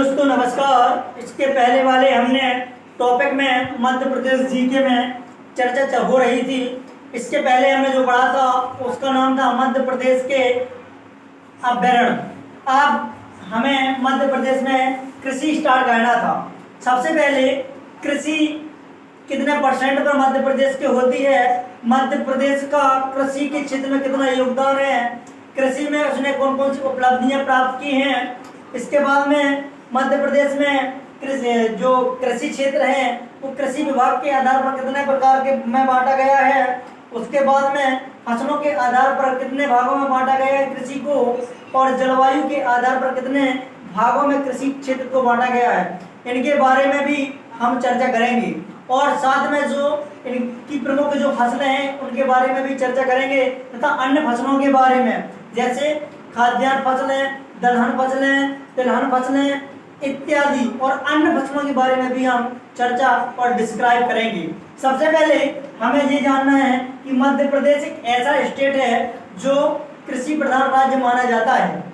दोस्तों नमस्कार। इसके पहले वाले हमने टॉपिक में मध्य प्रदेश जीके में चर्चा हो रही थी। इसके पहले हमने जो पढ़ा था उसका नाम था मध्य प्रदेश के अभ्यारण्य। अब हमें मध्य प्रदेश में कृषि स्टार्ट करना था। सबसे पहले कृषि कितने परसेंट पर मध्य प्रदेश की होती है, मध्य प्रदेश का कृषि के क्षेत्र में कितना योगदान है, कृषि में उसने कौन कौन सी उपलब्धियां प्राप्त की हैं। इसके बाद में मध्य प्रदेश में जो कृषि क्षेत्र है वो कृषि विभाग के आधार पर कितने प्रकार के में बांटा गया है। उसके बाद में फसलों के आधार पर कितने भागों में बांटा गया है कृषि को, और जलवायु के आधार पर कितने भागों में कृषि क्षेत्र को बांटा गया है। इनके बारे में भी हम चर्चा करेंगे और साथ में जो इनकी प्रमुख जो फसलें हैं उनके बारे में भी चर्चा करेंगे तथा अन्य फसलों के बारे में, जैसे खाद्यान्न फसलें, दलहन फसलें, तिलहन फसलें इत्यादि और अन्य फसलों के बारे में भी हम चर्चा और डिस्क्राइब करेंगे। सबसे पहले हमें ये जानना है कि मध्य प्रदेश एक ऐसा स्टेट है जो कृषि प्रधान राज्य माना जाता है।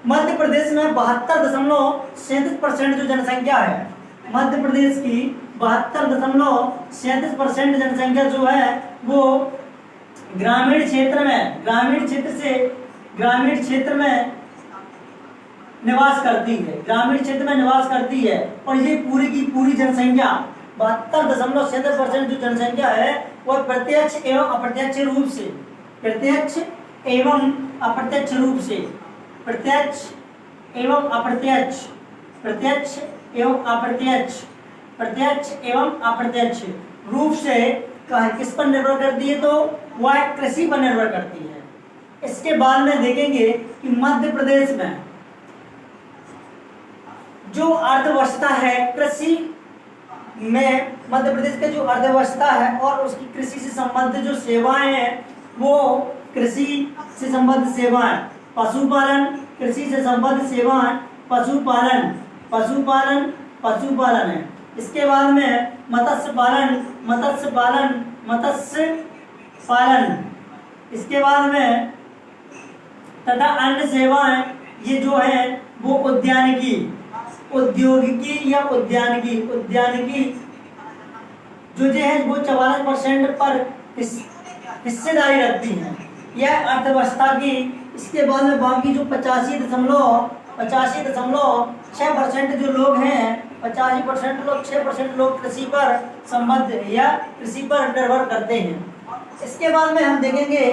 मध्य प्रदेश में 72.37% जो जनसंख्या है, मध्य प्रदेश की 72.37% जनसंख्या जो है वो ग्रामीण क्षेत्र में निवास करती है, ग्रामीण क्षेत्र में निवास करती है। और ये पूरी की पूरी जनसंख्या 72.67% जो जनसंख्या है वह प्रत्यक्ष एवं अप्रत्यक्ष रूप से किस पर निर्भर करती है, तो वह कृषि पर निर्भर करती है। इसके बाद में देखेंगे कि मध्य प्रदेश में जो अर्थव्यवस्था है कृषि में, मध्य प्रदेश का जो अर्थव्यवस्था है और उसकी कृषि से संबंधित जो सेवाएं हैं वो कृषि से संबंधित सेवाएं, पशुपालन, कृषि से संबंधित सेवाएं पशुपालन है। इसके बाद में मत्स्य पालन, इसके बाद में तथा अन्य सेवाएं ये जो है वो उद्यानिकी जो है वो 44% पर हिस्सेदारी रखती हैं यह अर्थव्यवस्था की। इसके बाद में बाकी जो 85.6% जो लोग हैं, 85% लोग 6% लोग कृषि पर संबद्ध या कृषि पर निर्भर करते हैं। इसके बाद में हम देखेंगे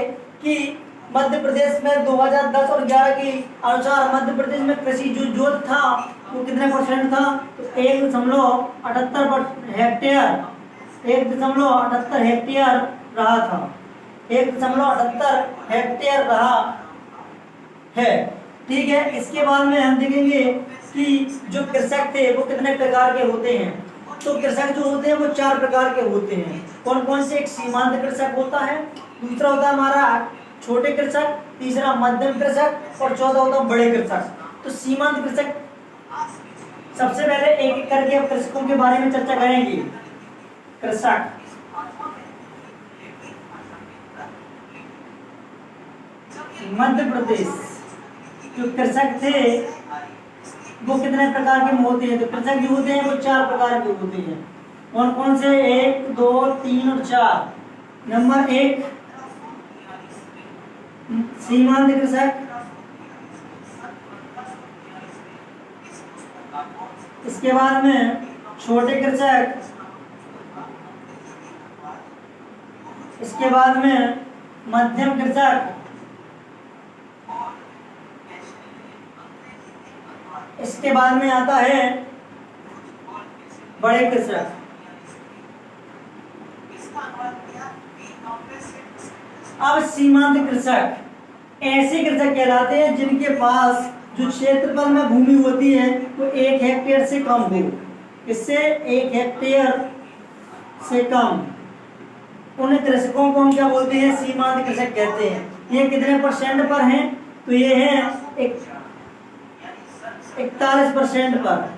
कि मध्य प्रदेश में 2010 और 11 के अनुसार मध्य प्रदेश में कृषि जो जोत था वो कितने परसेंट था, तो 1.78 हेक्टेयर रहा था, 1.78 हेक्टेयर रहा है। ठीक है। इसके बाद में हम देखेंगे कि जो कृषक थे वो कितने प्रकार के होते हैं। तो कृषक जो होते हैं वो 4 प्रकार के होते हैं। कौन कौन से? एक सीमांत कृषक होता है, दूसरा होता है हमारा छोटे कृषक, तीसरा मध्यम कृषक और चौथा होता है बड़े कृषक। तो सीमांत कृषक, सबसे पहले एक एक करके अब कृषकों के बारे में चर्चा करेंगे। कृषक, मध्य प्रदेश जो कृषक थे वो कितने प्रकार के होते हैं? तो कृषक जो होते हैं वो 4 प्रकार के होते हैं। कौन कौन से? 1, 2, 3 और 4। नंबर 1 सीमांत कृषक, इसके बाद में छोटे कृषक, इसके बाद में मध्यम कृषक, इसके बाद में आता है बड़े कृषक। अब सीमांत कृषक ऐसे कृषक कहलाते हैं जिनके पास जो क्षेत्रफल में भूमि होती है वो 1 हेक्टेयर से कम हो। इससे 1 हेक्टेयर से कम, उन कृषकों को हम क्या बोलते हैं? सीमांत कृषक कहते हैं। ये कितने परसेंट पर हैं? तो ये है 41% पर।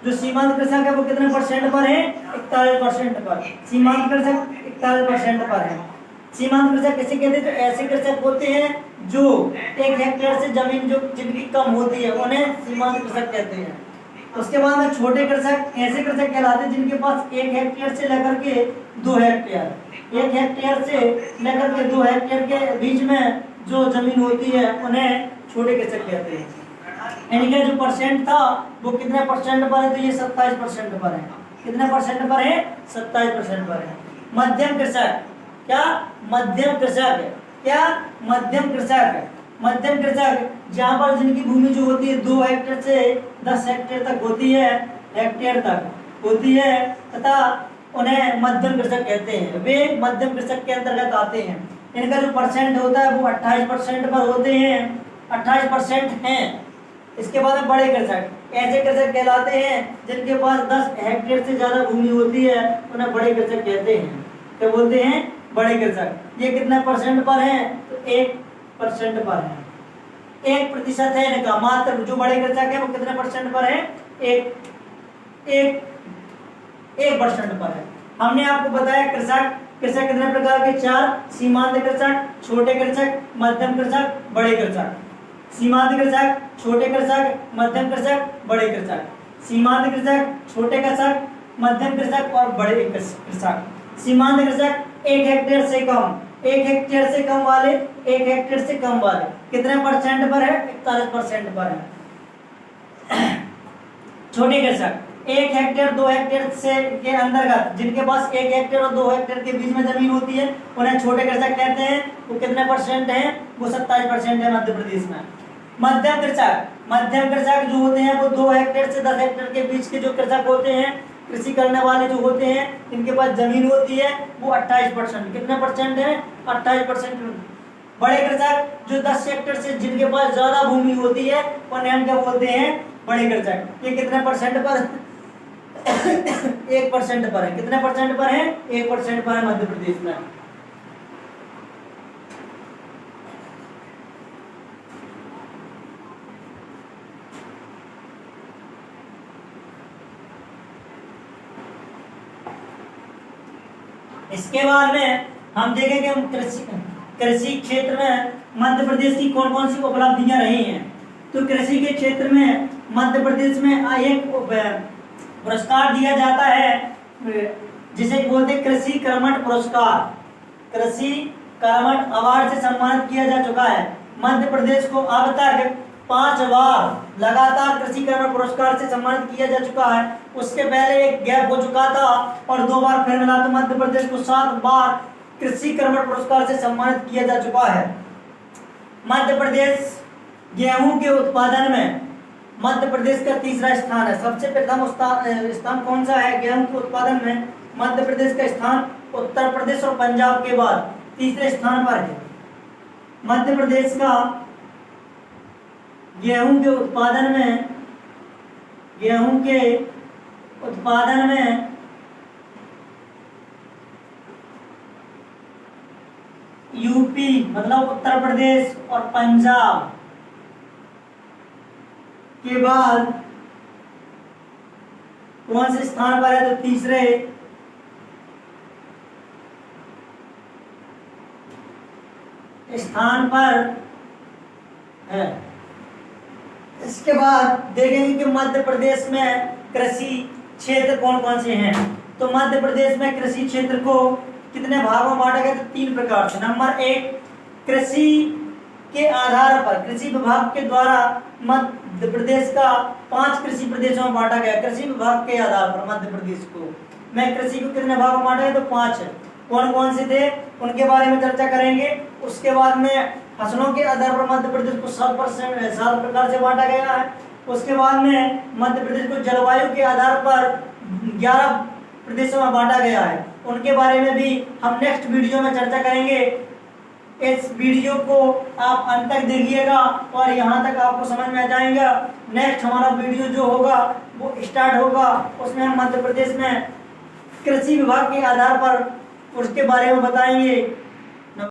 जो सीमांत कृषक है वो कितने परसेंट पर है? 41% पर। सीमांत कृषक 41% पर है। सीमांत कृषक किसे कहते हैं? जो ऐसे कृषक होते हैं जो 1 हेक्टेयर से जमीन जो जिनकी कम होती है उन्हें सीमांत कृषक कहते हैं। उसके बाद में छोटे कृषक ऐसे कृषक कहलाते हैं जिनके पास 1 हेक्टेयर से लेकर के 2 हेक्टेयर 1 हेक्टेयर से लेकर के 2 हेक्टेयर के बीच में जो जमीन होती है उन्हें छोटे कृषक कहते हैं। यानी कि जो परसेंट था वो कितने परसेंट पर है, तो ये 27% पर है। कितने परसेंट पर है? 27% पर है। मध्यम कृषक, क्या मध्यम कृषक, क्या मध्यम कृषक, मध्यम कृषक जहाँ पर जिनकी भूमि जो होती है 2 हेक्टेयर से 10 हेक्टेयर तक होती है, हेक्टेयर तक होती है, तथा उन्हें मध्यम कृषक कहते हैं। वे मध्यम कृषक के अंतर्गत आते हैं। इनका जो परसेंट होता है वो 28% पर होते हैं, 28% हैं। इसके बाद में बड़े कृषक ऐसे कृषक कहलाते हैं जिनके पास 10 हेक्टेयर से ज्यादा भूमि होती है, उन्हें बड़े कृषक कहते हैं। क्या बोलते हैं? बड़े कृषक। ये कितने परसेंट पर है? तो 1% पर है, 1% है इनका। मात्र जो बड़े कृषक है वो कितने परसेंट पर है? 1% पर है। हमने आपको बताया कृषक कितने प्रकार के? 4। सीमांत कृषक, छोटे कृषक, मध्यम कृषक, बड़े कृषक। सीमांत कृषक, छोटे कृषक, मध्यम कृषक, बड़े कृषक। सीमांत कृषक, छोटे कृषक, मध्यम कृषक और बड़े कृषक। सीमांत कृषक 1 हेक्टेयर से कम, 1 हेक्टेयर से कम वाले, 1 हेक्टेयर से कम वाले कितने परसेंट पर है? 41% पर है। छोटे कृषक 1 हेक्टेयर 2 हेक्टेयर से के अंतर्गत जिनके पास 1 हेक्टेयर और 2 हेक्टेयर के बीच में जमीन होती है उन्हें छोटे कृषक कहते हैं। वो कितने परसेंट हैं? वो 27% है मध्य प्रदेश में। मध्यम कृषक, मध्यम कृषक जो होते हैं वो 2 हेक्टेयर से 10 हेक्टेयर के बीच के जो कृषक होते हैं, कृषि करने वाले जो होते हैं, इनके पास जमीन होती है वो 28%। कितने परसेंट है? 28%। बड़े कृषक जो 10 हेक्टेयर से जिनके पास ज्यादा भूमि होती है उन्हें हम क्या बोलते हैं? बड़े कृषक। ये कितने परसेंट पर? 1% पर है। कितने परसेंट पर है? 1% पर है मध्य प्रदेश में। इसके बाद में हम देखेंगे कृषि क्षेत्र में मध्य प्रदेश की कौन कौन सी उपलब्धियां रही हैं। तो कृषि के क्षेत्र में मध्य प्रदेश में एक पुरस्कार दिया जाता है जिसे बोलते हैं कृषि कर्मठ पुरस्कार। कृषि कर्मठ अवार्ड से सम्मानित किया जा चुका है। मध्य प्रदेश को अब तक 5 बार लगातार कृषि कर्मठ पुरस्कार से सम्मानित किया जा चुका है। उसके पहले एक गैप हो चुका था और 2 बार फिर मिला, तो मध्य प्रदेश को 7 बार कृषि कर्मठ पुरस्कार से सम्मानित किया जा चुका है। मध्य प्रदेश गेहूं के उत्पादन में मध्य प्रदेश का 3रा स्थान है। सबसे प्रथम स्थान कौन सा है गेहूं के उत्पादन में? मध्य प्रदेश का स्थान उत्तर प्रदेश और पंजाब के बाद 3रे स्थान पर है। मध्य प्रदेश का गेहूं के उत्पादन में यूपी मतलब उत्तर प्रदेश और पंजाब के बाद कौन से स्थान पर है? तो 3रे स्थान पर है। इसके बाद देखेंगे कि मध्य प्रदेश में कृषि क्षेत्र कौन कौन से हैं। तो मध्य प्रदेश में कृषि क्षेत्र को कितने भागों में बांटा गया? तो 3 प्रकार से। नंबर 1, कृषि के आधार पर कृषि विभाग के द्वारा मध्य प्रदेश का 5 कृषि प्रदेशों में बांटा गया। कृषि विभाग के आधार पर मध्य प्रदेश को मैं कृषि को कितने भागों में बांटा गया? तो 5 है। कौन कौन से थे उनके बारे में चर्चा करेंगे। उसके बाद में फसलों के आधार पर मध्य प्रदेश को 7 प्रकार से बांटा गया है। उसके बाद में मध्य प्रदेश को जलवायु के आधार पर 11 प्रदेशों में बांटा गया है। उनके बारे में भी हम नेक्स्ट वीडियो में चर्चा करेंगे। इस वीडियो को आप अंत तक देखिएगा और यहाँ तक आपको समझ में आ जाएगा। नेक्स्ट हमारा वीडियो जो होगा वो स्टार्ट होगा, उसमें हम मध्य प्रदेश में कृषि विभाग के आधार पर उसके बारे में बताएंगे।